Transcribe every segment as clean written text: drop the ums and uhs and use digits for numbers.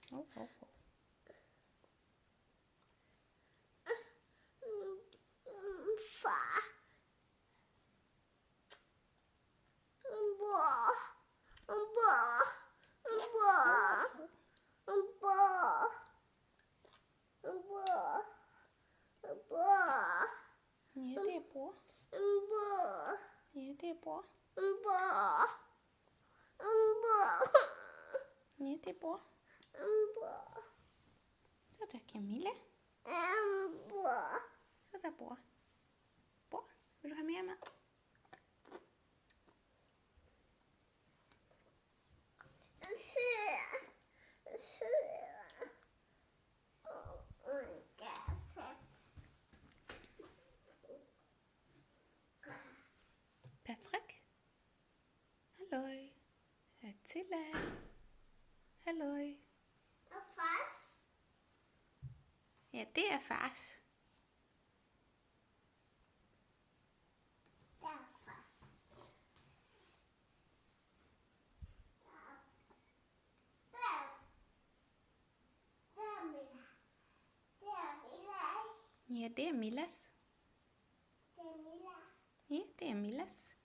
Far. Mor. Mor. Mor. Mor. Mor. Mor. Ja, det er bror. Mor. Ja, det er bror. Mor. Mor. Ja, det er bror. Mor. Så er der Camilla. Mor. Så er der bror. Bror, vil du have mere mad? Patrick? Halløj. Attila? Halløj. Ja, det er fars. Ja, det er Millas. Ja, det er Millas.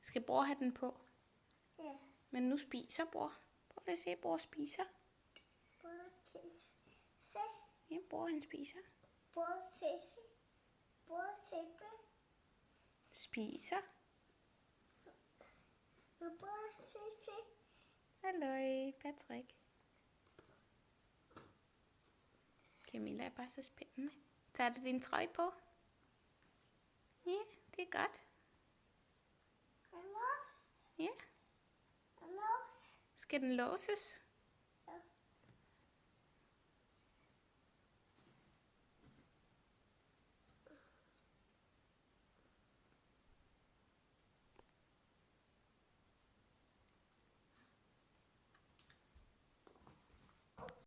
Skal bror have den på? Ja. Men nu spiser bror. Prøv lige at se, bror spiser. Ja, bror han spiser. Spiser. Halløj, Patrick. Camilla er bare så spændende. Tager du din trøje på? Ja, det er godt. Ja. Skal den låses?